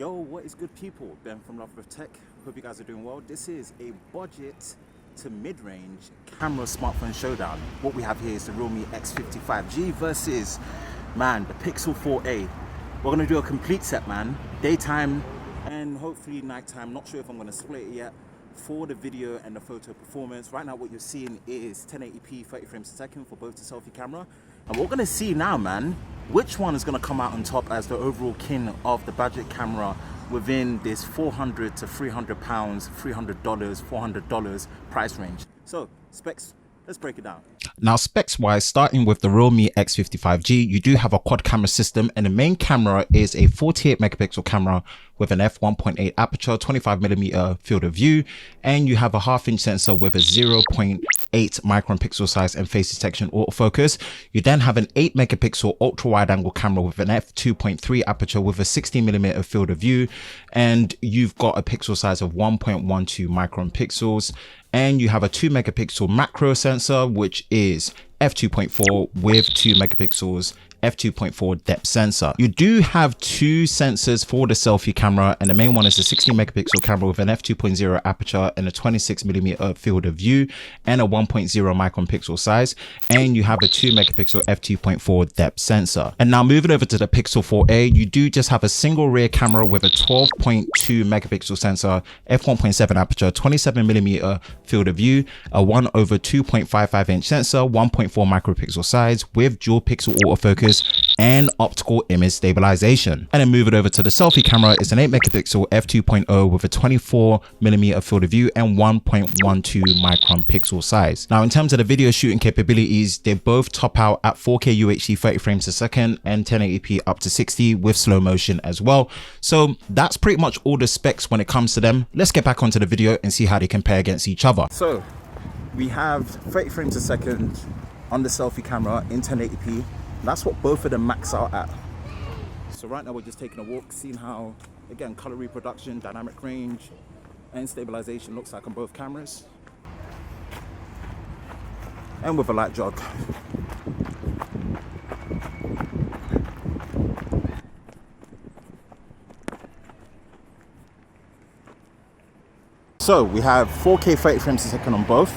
Yo, what is good people? Ben from Love with Tech. Hope you guys are doing well. This is a budget to mid-range camera smartphone showdown. What we have here is the Realme X55G versus, man, the Pixel 4a. We're gonna do a complete set, man. Daytime and hopefully nighttime. Not sure if I'm gonna split it yet for the video and the photo performance. Right now what you're seeing is 1080p 30 frames a second for both the selfie camera. And we're gonna see now, man, which one is gonna come out on top as the overall king of the budget camera within this 400 to 300 pounds, $300, $400 price range. So specs, let's break it down. Now, specs wise, starting with the Realme X55G, you do have a quad camera system, and the main camera is a 48 megapixel camera with an f1.8 aperture, 25mm field of view, and you have a half-inch sensor with a 0.8 micron pixel size and face detection autofocus. You then have an 8 megapixel ultra wide angle camera with an f2.3 aperture with a 60mm field of view, and you've got a pixel size of 1.12 micron pixels. And you have a 2 megapixel macro sensor, which is f2.4 with 2 megapixels f2.4 depth sensor. You do have two sensors for the selfie camera, and the main one is a 60 megapixel camera with an f2.0 aperture and a 26mm field of view and a 1.0 micron pixel size, and you have a 2 megapixel f2.4 depth sensor. And now moving over to the Pixel 4a, you do just have a single rear camera with a 12.2 megapixel sensor, f1.7 aperture, 27mm field of view, a 1/2.55" sensor, 1.4 micropixel size with dual pixel autofocus and optical image stabilization. And then move it over to the selfie camera. It's an 8 megapixel f2.0 with a 24mm field of view and 1.12 micron pixel size. Now, in terms of the video shooting capabilities, they both top out at 4K UHD 30 frames a second and 1080p up to 60 with slow motion as well. So that's pretty much all the specs when it comes to them. Let's get back onto the video and see how they compare against each other. So we have 30 frames a second on the selfie camera in 1080p. That's what both of them max out at. So right now we're just taking a walk, seeing how, again, color reproduction, dynamic range, and stabilization looks like on both cameras. And with a light jog. So we have 4K 30 frames a second on both.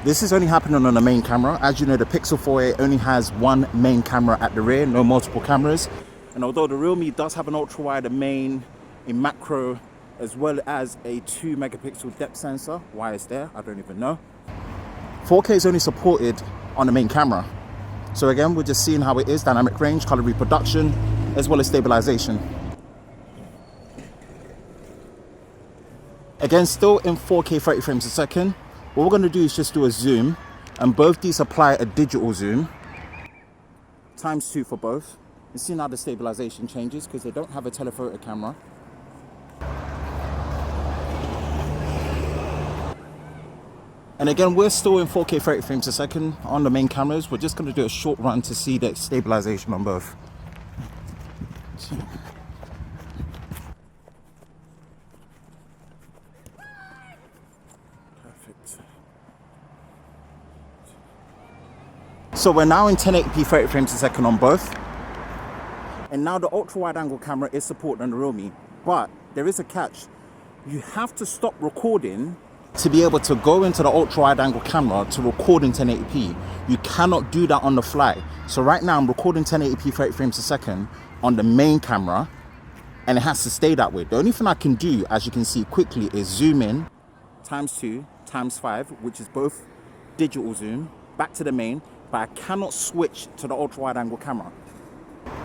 This is only happening on the main camera. As you know, the Pixel 4a only has one main camera at the rear, no multiple cameras. And although the Realme does have an ultra wide, a main, a macro, as well as a 2 megapixel depth sensor, why it's there, I don't even know. 4K is only supported on the main camera. So again, we're just seeing how it is, dynamic range, color reproduction, as well as stabilization. Again, still in 4K 30 frames a second. What we're going to do is just do a zoom, and both these apply a digital zoom, ×2 for both. You see now the stabilization changes because they don't have a telephoto camera. And again, we're still in 4K 30 frames a second on the main cameras. We're just going to do a short run to see the stabilization on both. So we're now in 1080p 30 frames a second on both. And now the ultra wide angle camera is supported on the Realme, but there is a catch. You have to stop recording to be able to go into the ultra wide angle camera to record in 1080p. You cannot do that on the fly. So right now I'm recording 1080p 30 frames a second on the main camera, and it has to stay that way. The only thing I can do, as you can see quickly, is zoom in, ×2, ×5, which is both digital zoom, back to the main, but I cannot switch to the ultra wide angle camera.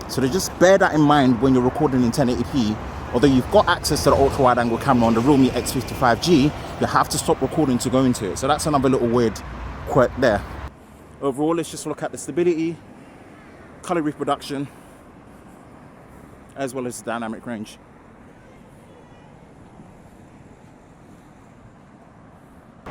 So just bear that in mind when you're recording in 1080p. Although you've got access to the ultra wide angle camera on the Realme X55G, you have to stop recording to go into it. So that's another little weird quirk there. Overall, let's just look at the stability, color reproduction, as well as the dynamic range.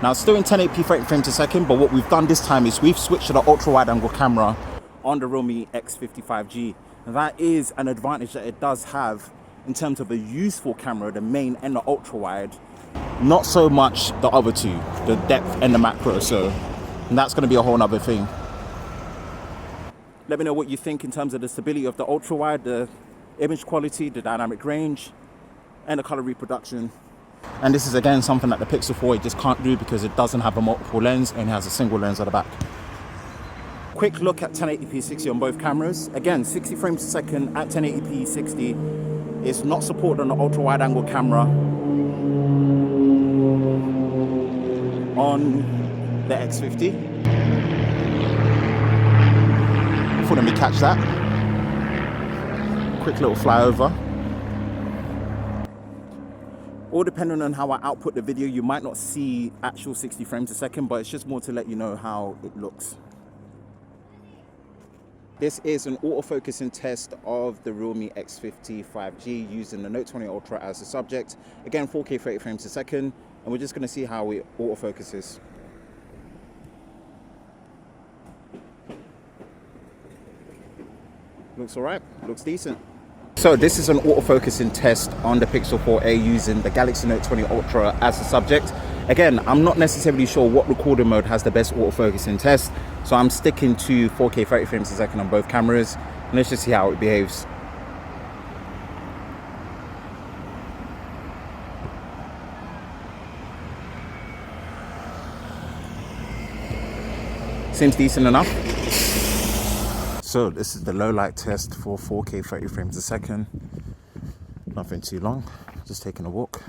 Now, still in 1080p 30 frames a second, but what we've done this time is we've switched to the ultra wide angle camera on the Realme X55G. And that is an advantage that it does have in terms of a useful camera, the main and the ultra wide. Not so much the other two, the depth and the macro. So that's going to be a whole nother thing. Let me know what you think in terms of the stability of the ultra wide, the image quality, the dynamic range, and the color reproduction. And this is again something that the Pixel 4a just can't do because it doesn't have a multiple lens and has a single lens at the back. Quick look at 1080p 60 on both cameras. Again, 60 frames per second at 1080p 60 is not supported on the ultra wide angle camera on the X50. Before let me catch that. Quick little flyover. All depending on how I output the video, you might not see actual 60 frames a second, but it's just more to let you know how it looks. This is an autofocusing test of the Realme X50 5G using the Note 20 Ultra as the subject. Again, 4K 30 frames a second, and we're just going to see how it autofocuses. Looks alright, looks decent. So this is an autofocusing test on the Pixel 4a using the Galaxy Note 20 Ultra as the subject. Again, I'm not necessarily sure what recording mode has the best autofocusing test, so I'm sticking to 4K 30 frames a second on both cameras, and let's just see how it behaves. Seems decent enough. So this is the low light test for 4K 30 frames a second. Nothing too long, just taking a walk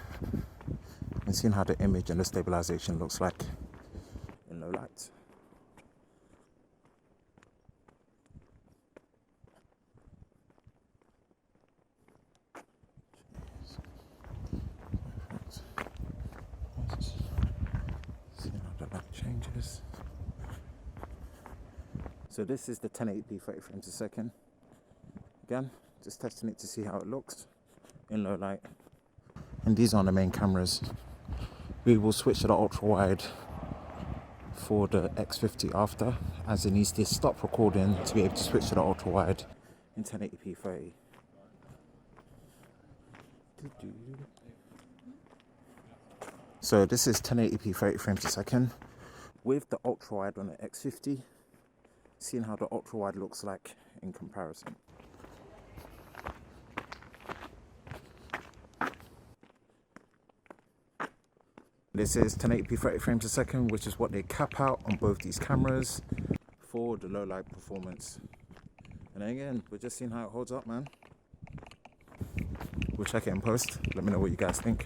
and seeing how the image and the stabilization looks like in low light. Seeing how the light changes. So this is the 1080p 30 frames a second. Again, just testing it to see how it looks in low light. And these are the main cameras. We will switch to the ultra wide for the X50 after, as it needs to stop recording to be able to switch to the ultra wide in 1080p 30. So this is 1080p 30 frames a second with the ultra wide on the X50. Seeing how the ultra wide looks like in comparison. This is 1080p 30 frames a second, which is what they cap out on both these cameras for the low light performance. And again, we're just seeing how it holds up, man. We'll check it in post. Let me know what you guys think.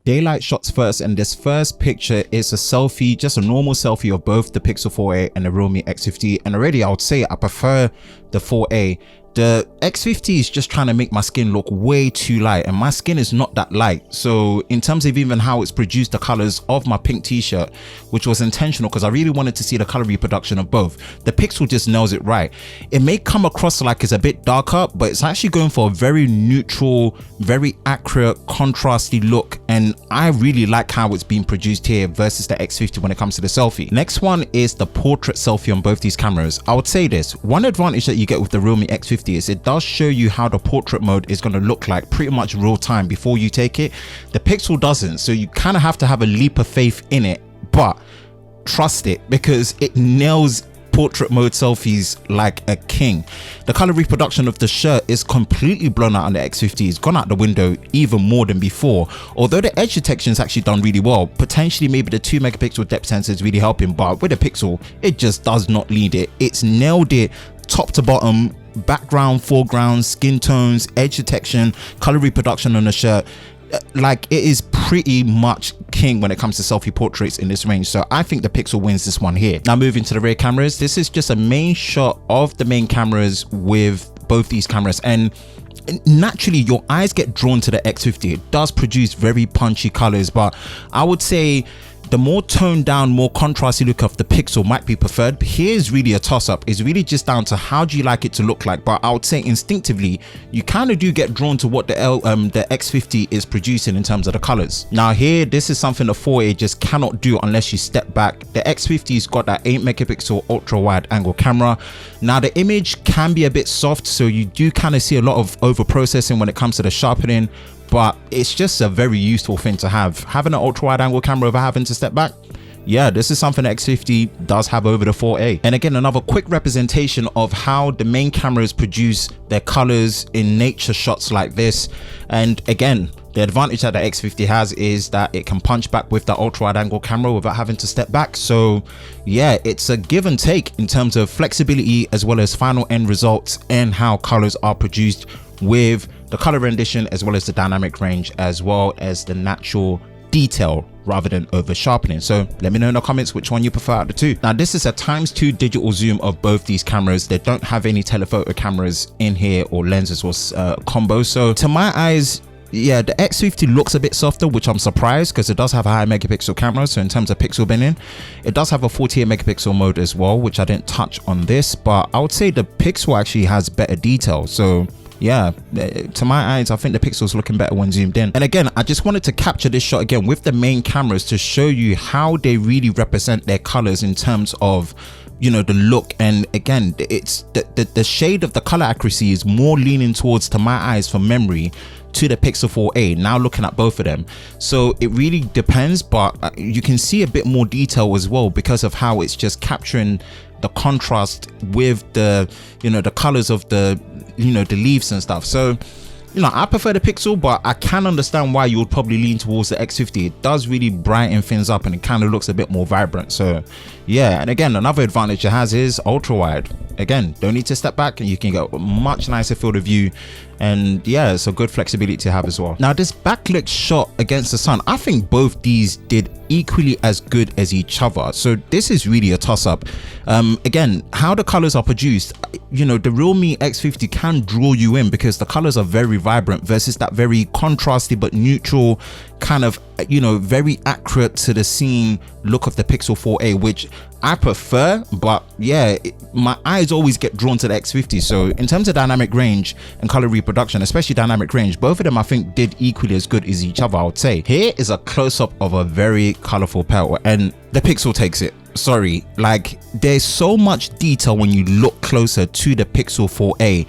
Daylight shots first, and this first picture is a selfie, just a normal selfie of both the Pixel 4a and the Realme X50. And already I would say I prefer the 4a. The X50 is just trying to make my skin look way too light, and my skin is not that light. So in terms of even how it's produced the colors of my pink t-shirt, which was intentional because I really wanted to see the color reproduction of both, the Pixel just nails it right. It may come across like it's a bit darker, but it's actually going for a very neutral, very accurate, contrasty look, and I really like how it's being produced here versus the X50 when it comes to the selfie. Next one is the portrait selfie on both these cameras. I would say this, one advantage that you get with the Realme X50 is it does show you how the portrait mode is going to look like pretty much real time before you take it. The Pixel doesn't, so you kind of have to have a leap of faith in it, but trust it because it nails portrait mode selfies like a king. The color reproduction of the shirt is completely blown out on the X50. It's gone out the window even more than before, although the edge detection is actually done really well. Potentially maybe the 2 megapixel depth sensor is really helping, but with the Pixel it just does not lead it. It's nailed it top to bottom, background, foreground, skin tones, edge detection, color reproduction on the shirt. Like, it is pretty much king when it comes to selfie portraits in this range. So I think the Pixel wins this one here. Now moving to the rear cameras, this is just a main shot of the main cameras with both these cameras, and naturally your eyes get drawn to the X50. It does produce very punchy colors, but I would say the more toned down, more contrasty look of the Pixel might be preferred. Here's really a toss-up. It's really just down to how do you like it to look like, but I would say instinctively you kind of do get drawn to what the X50 is producing in terms of the colors. Now here, this is something the 4a just cannot do unless you step back. The X50's got that 8 megapixel ultra wide angle camera. Now the image can be a bit soft, so you do kind of see a lot of over processing when it comes to the sharpening, but it's just a very useful thing to have. Having an ultra wide angle camera over having to step back, yeah, this is something X50 does have over the 4A. And again, another quick representation of how the main cameras produce their colors in nature shots like this. And again, the advantage that the X50 has is that it can punch back with the ultra wide angle camera without having to step back. So yeah, it's a give and take in terms of flexibility as well as final end results and how colors are produced with the color rendition as well as the dynamic range as well as the natural detail rather than over sharpening. So let me know in the comments which one you prefer out of the two. Now this is a ×2 digital zoom of both these cameras. They don't have any telephoto cameras in here or lenses or combo. So to my eyes, yeah, the X50 looks a bit softer, which I'm surprised because it does have a high megapixel camera. So in terms of pixel binning, it does have a 48 megapixel mode as well, which I didn't touch on this, but I would say the Pixel actually has better detail. So yeah, to my eyes, I think the Pixel's looking better when zoomed in. And again, I just wanted to capture this shot again with the main cameras to show you how they really represent their colors in terms of, you know, the look. And again, it's the shade of the color accuracy is more leaning towards, to my eyes, for memory, to the Pixel 4a. Now looking at both of them, so it really depends, but you can see a bit more detail as well because of how it's just capturing the contrast with the, you know, the colors of the, you know, the leaves and stuff. So, you know, I prefer the Pixel, but I can understand why you would probably lean towards the X50. It does really brighten things up and it kind of looks a bit more vibrant. So yeah, and again, another advantage it has is ultra wide. Again, don't need to step back and you can get a much nicer field of view. And yeah, it's a good flexibility to have as well. Now this backlit shot against the sun, I think both these did equally as good as each other. So this is really a toss-up. Again, how the colors are produced, you know, the Realme X50 can draw you in because the colors are very vibrant versus that very contrasty but neutral kind of, you know, very accurate to the scene look of the Pixel 4a, which I prefer. But yeah, my eyes always get drawn to the X50. So in terms of dynamic range and color reproduction, especially dynamic range, both of them I think did equally as good as each other, I would say. Here is a close-up of a very colorful petal and the Pixel takes it. Sorry, like there's so much detail when you look closer to the Pixel 4a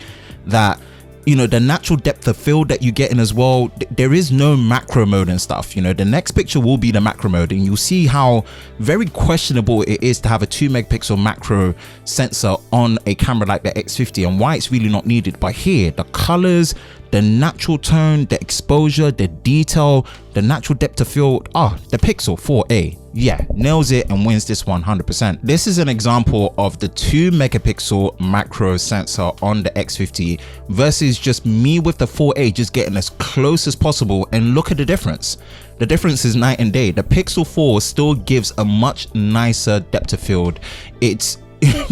that, you know, the natural depth of field that you get in as well, there is no macro mode and stuff. You know, the next picture will be the macro mode and you'll see how very questionable it is to have a 2 megapixel macro sensor on a camera like the X50 and why it's really not needed. But here, the colors, the natural tone, the exposure, the detail, the natural depth of field, the Pixel 4a, yeah, nails it and wins this 100%. This is an example of the 2 megapixel macro sensor on the X50 versus just me with the 4a just getting as close as possible, and look at the difference. The difference is night and day. The Pixel 4 still gives a much nicer depth of field. It's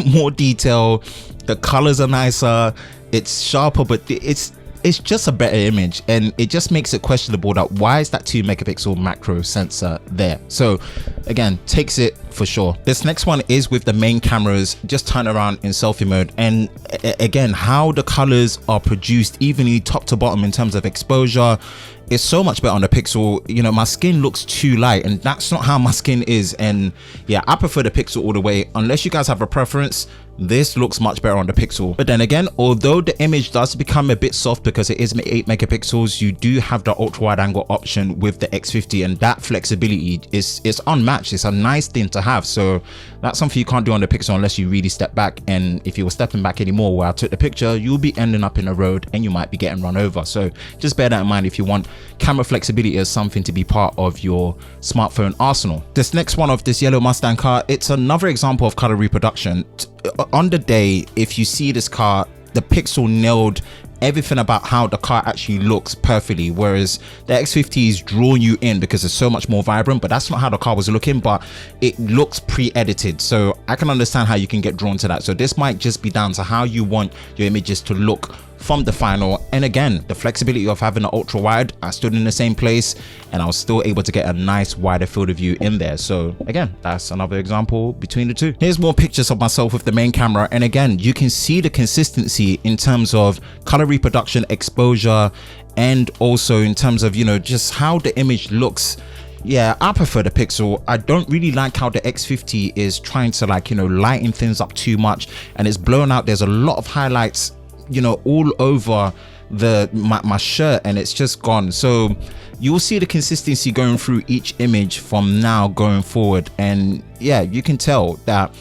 more detail, the colors are nicer, it's sharper, but it's just a better image, and it just makes it questionable that why is that 2 megapixel macro sensor there. So again, takes it for sure. This next one is with the main cameras just turn around in selfie mode, and again, how the colors are produced evenly top to bottom in terms of exposure is so much better on the Pixel. You know, my skin looks too light and that's not how my skin is, and yeah, I prefer the Pixel all the way. Unless you guys have a preference, this looks much better on the Pixel. But then again, although the image does become a bit soft because it is 8 megapixels, you do have the ultra wide angle option with the X50, and that flexibility is unmatched. It's a nice thing to have. So that's something you can't do on the Pixel unless you really step back. And if you were stepping back anymore where I took the picture, you'll be ending up in a road and you might be getting run over. So just bear that in mind if you want camera flexibility as something to be part of your smartphone arsenal. This next one of this yellow Mustang car, it's another example of color reproduction. On the day, if you see this car, the Pixel nailed everything about how the car actually looks perfectly, whereas the X50 is drawing you in because it's so much more vibrant. But that's not how the car was looking, but it looks pre-edited, so I can understand how you can get drawn to that. So this might just be down to how you want your images to look from the final. And again, the flexibility of having an ultra wide, I stood in the same place and I was still able to get a nice wider field of view in there. So again, that's another example between the two. Here's more pictures of myself with the main camera, and again, you can see the consistency in terms of color reproduction, exposure, and also in terms of, you know, just how the image looks. Yeah, I prefer the Pixel. I don't really like how the X50 is trying to, like, you know, lighten things up too much and it's blown out. There's a lot of highlights, you know, all over my shirt, and it's just gone. So you'll see the consistency going through each image from now going forward. And yeah, you can tell that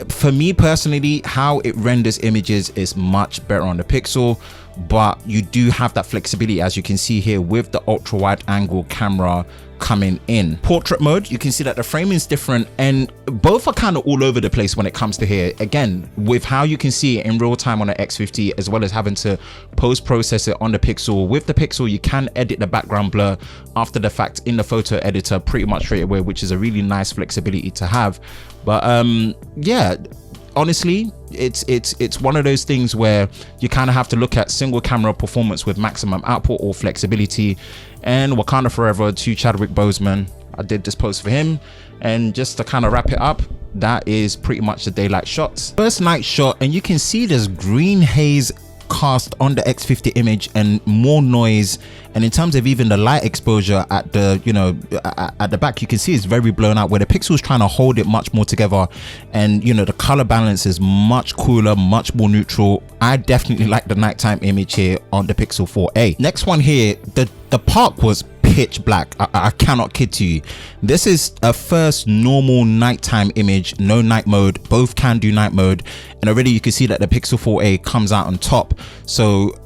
for me personally, how it renders images is much better on the Pixel, but you do have that flexibility, as you can see here, with the ultra wide angle camera coming in. Portrait mode, you can see that the framing is different, and both are kind of all over the place when it comes to here. Again, with how you can see it in real time on the X50, as well as having to post process it on the Pixel. With the Pixel, you can edit the background blur after the fact in the photo editor pretty much straight away, which is a really nice flexibility to have. But yeah, honestly, it's one of those things where you kind of have to look at single camera performance with maximum output or flexibility. And Wakanda Forever to Chadwick Boseman, I did this post for him. And just to kind of wrap it up, that is pretty much the daylight shots. First night shot, and you can see there's green haze cast on the X50 image and more noise. And in terms of even the light exposure at the, you know, at the back, you can see it's very blown out, where the Pixel is trying to hold it much more together. And you know, the color balance is much cooler, much more neutral. I definitely like the nighttime image here on the Pixel 4a. Next one here, the park was pitch black. I cannot kid to you. This is a first normal nighttime image, no night mode. Both can do night mode, and already you can see that the Pixel 4a comes out on top. So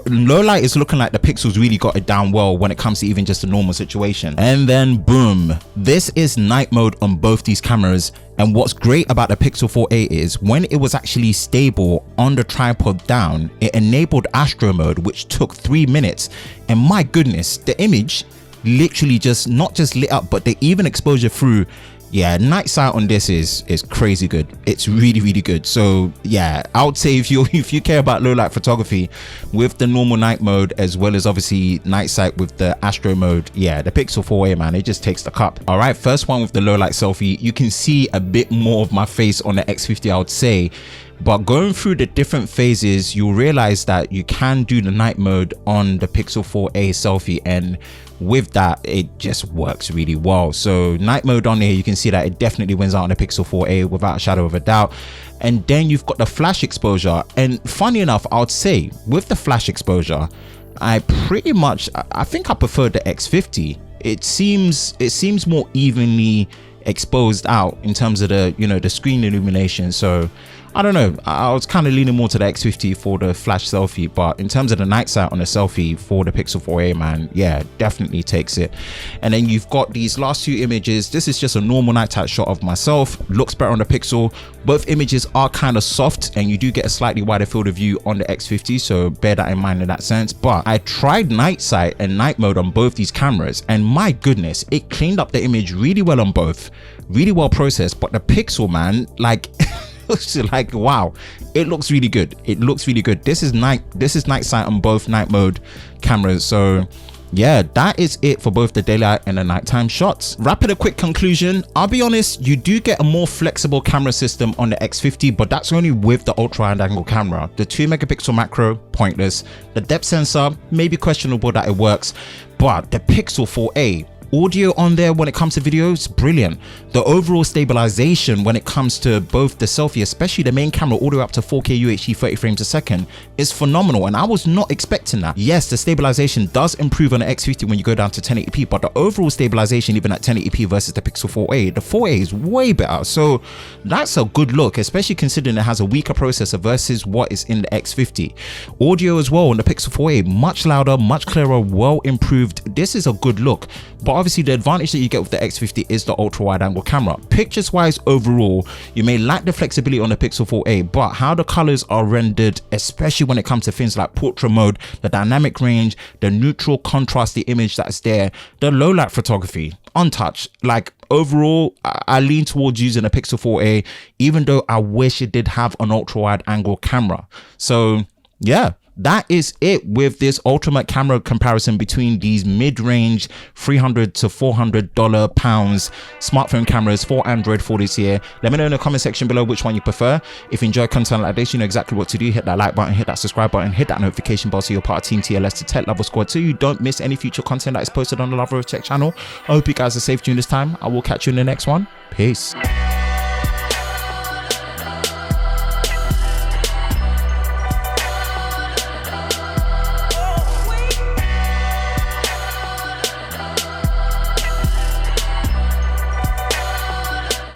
low light is looking like the Pixel's really got it down well when it comes to even just a normal situation. And then boom, this is night mode on both these cameras. And what's great about the Pixel 4a is when it was actually stable on the tripod down, it enabled Astro mode, which took 3 minutes. And my goodness, the image literally just not just lit up, but the even exposure through. Yeah, night sight on this is crazy good. It's really good. So yeah, I would say if you care about low light photography with the normal night mode, as well as obviously night sight with the Astro mode, yeah, the Pixel 4a, man, it just takes the cup. All right, first one with the low light selfie, you can see a bit more of my face on the X50, I would say. But going through the different phases, you'll realize that you can do the night mode on the Pixel 4a selfie, and with that, it just works really well. So night mode on here, you can see that it definitely wins out on the Pixel 4a without a shadow of a doubt. And then you've got the flash exposure, and funny enough, I would say with the flash exposure, I think I prefer the X50. It seems more evenly exposed out in terms of the, you know, the screen illumination. So I don't know, I was kind of leaning more to the X50 for the flash selfie, but in terms of the night sight on the selfie for the Pixel 4a, man, yeah, definitely takes it. And then you've got these last two images. This is just a normal nighttime shot of myself, looks better on the Pixel. Both images are kind of soft, and you do get a slightly wider field of view on the X50, so bear that in mind in that sense. But I tried night sight and night mode on both these cameras, and my goodness, it cleaned up the image really well on both, really well processed. But the Pixel, man, like like, wow, it looks really good. It looks really good. This is night sight on both night mode cameras. So yeah, that is it for both the daylight and the nighttime shots. Wrapping a quick conclusion, I'll be honest, you do get a more flexible camera system on the X50, but that's only with the ultra wide angle camera. The 2 megapixel macro, pointless. The depth sensor, maybe questionable that it works, but the Pixel 4a, audio on there when it comes to videos, brilliant. The overall stabilization when it comes to both the selfie, especially the main camera, all the way up to 4K UHD 30 frames a second, is phenomenal, and I was not expecting that. Yes, the stabilization does improve on the X50 when you go down to 1080p, but the overall stabilization, even at 1080p versus the Pixel 4a, the 4a is way better. So that's a good look, especially considering it has a weaker processor versus what is in the X50. Audio as well on the Pixel 4a, much louder, much clearer, well improved. This is a good look. But obviously the advantage that you get with the X50 is the ultra wide angle camera. Pictures wise, overall, you may lack the flexibility on the Pixel 4a, but how the colors are rendered, especially when it comes to things like portrait mode, the dynamic range, the neutral contrasty image that's there, the low light photography, untouched. Like overall, I lean towards using a Pixel 4a, even though I wish it did have an ultra wide angle camera. So yeah, that is it with this ultimate camera comparison between these mid-range $300 to $400 smartphone cameras for Android for this year. Let me know in the comment section below which one you prefer. If you enjoy content like this, you know exactly what to do. Hit that like button, hit that subscribe button, hit that notification bell so you're part of Team TLS, the Tech Lover Squad, so you don't miss any future content that is posted on the Lover of Tech channel. I hope you guys are safe during this time. I will catch you in the next one. Peace.